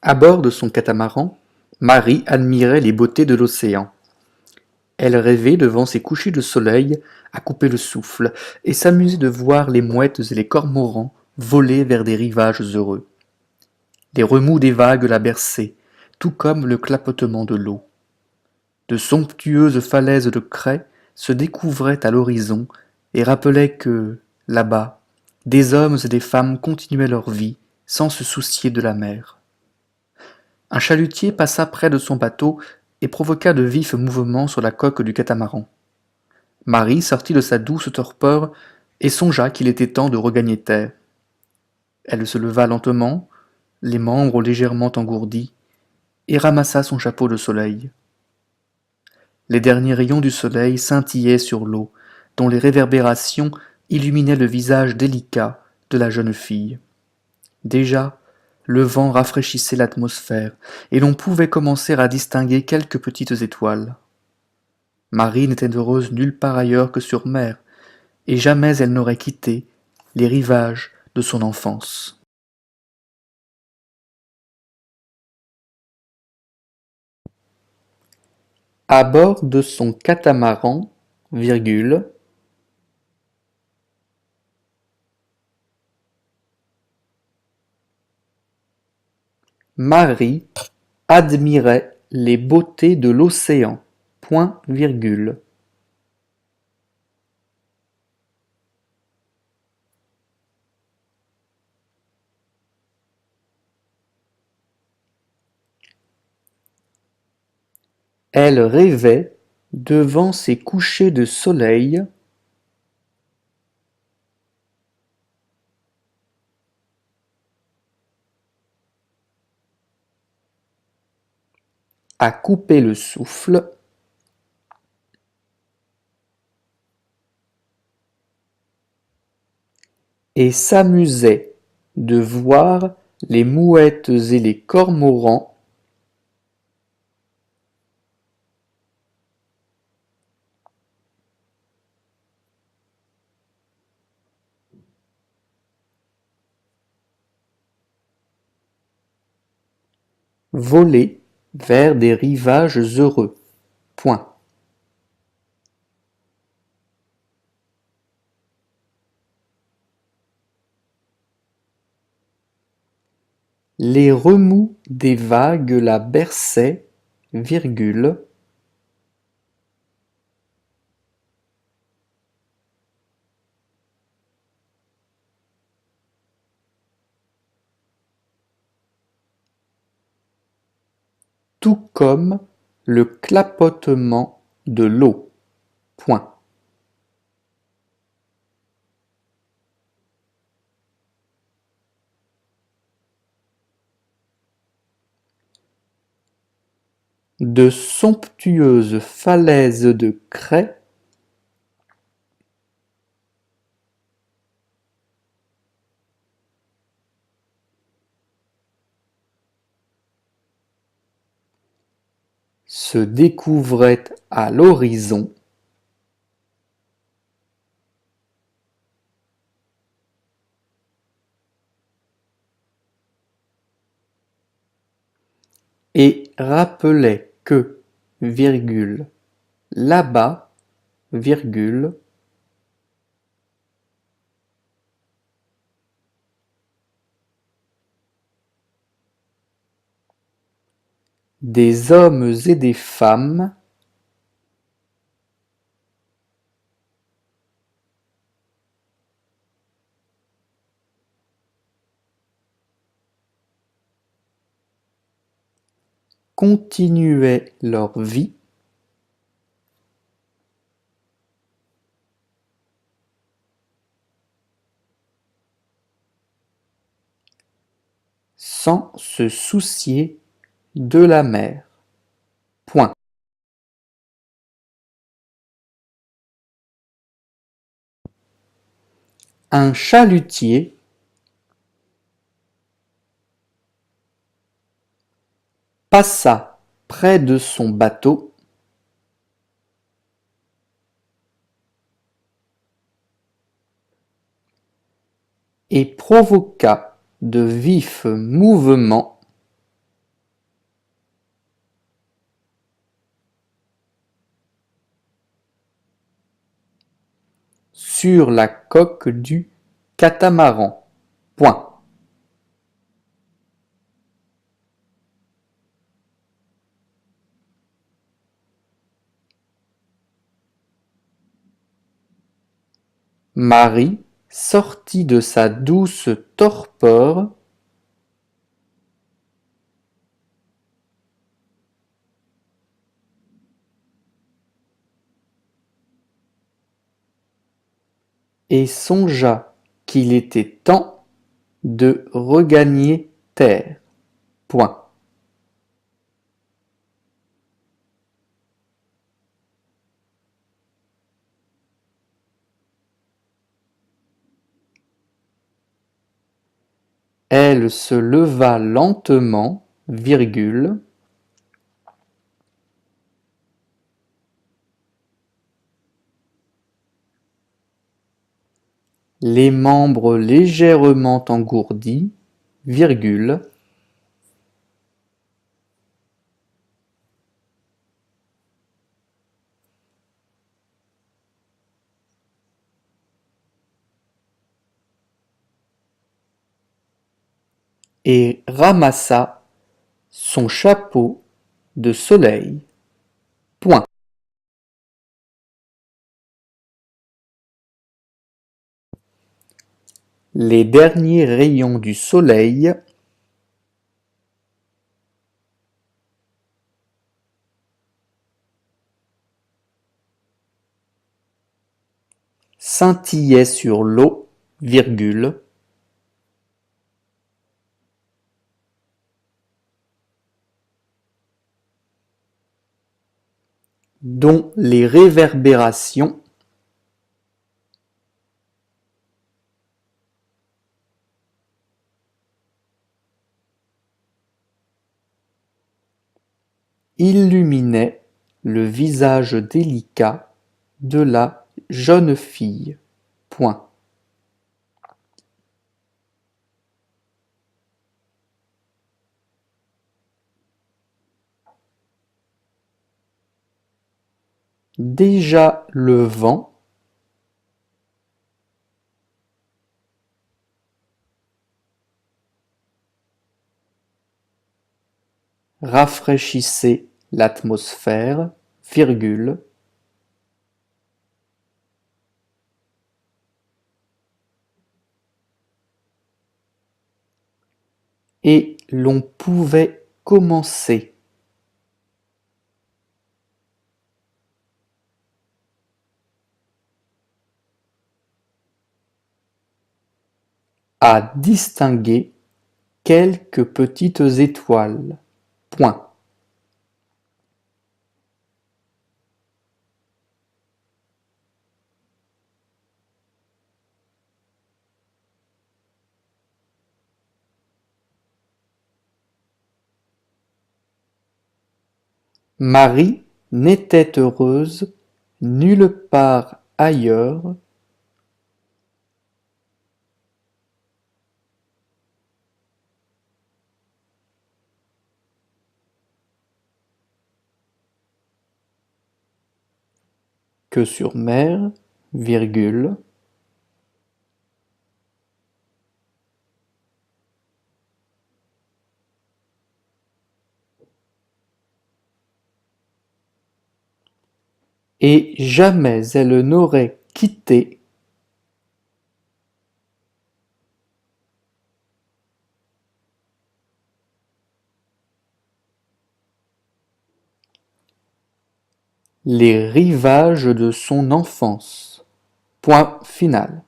À bord de son catamaran, Marie admirait les beautés de l'océan. Elle rêvait devant ses couchers de soleil à couper le souffle et s'amusait de voir les mouettes et les cormorans voler vers des rivages heureux. Les remous des vagues la berçaient, tout comme le clapotement de l'eau. De somptueuses falaises de craie se découvraient à l'horizon et rappelaient que, là-bas, des hommes et des femmes continuaient leur vie sans se soucier de la mer. Un chalutier passa près de son bateau et provoqua de vifs mouvements sur la coque du catamaran. Marie sortit de sa douce torpeur et songea qu'il était temps de regagner terre. Elle se leva lentement, les membres légèrement engourdis, et ramassa son chapeau de soleil. Les derniers rayons du soleil scintillaient sur l'eau, dont les réverbérations illuminaient le visage délicat de la jeune fille. Déjà, le vent rafraîchissait l'atmosphère, et l'on pouvait commencer à distinguer quelques petites étoiles. Marie n'était heureuse nulle part ailleurs que sur mer, et jamais elle n'aurait quitté les rivages de son enfance. À bord de son catamaran, virgule, Marie admirait les beautés de l'océan. Point virgule. Elle rêvait devant ses couchers de soleil à couper le souffle et s'amusait de voir les mouettes et les cormorans voler vers des rivages heureux. Point. Les remous des vagues la berçaient, virgule, tout comme le clapotement de l'eau. Point. De somptueuses falaises de craie se découvraient à l'horizon et rappelaient que, virgule, là-bas, virgule, des hommes et des femmes continuaient leur vie sans se soucier de la mer. Point. Un chalutier passa près de son bateau, et provoqua de vifs mouvements sur la coque du catamaran. Point. Marie sortit de sa douce torpeur et songea qu'il était temps de regagner terre. Point. Elle se leva lentement, virgule, les membres légèrement engourdis, virgule, et ramassa son chapeau de soleil. Point. Les derniers rayons du soleil scintillaient sur l'eau, virgule, dont les réverbérations illuminaient le visage délicat de la jeune fille. Point. Déjà le vent rafraîchissait l'atmosphère, virgule, et l'on pouvait commencer à distinguer quelques petites étoiles. Point. Marie n'était heureuse nulle part ailleurs que sur mer, virgule, et jamais elle n'aurait quitté les rivages de son enfance. Point final.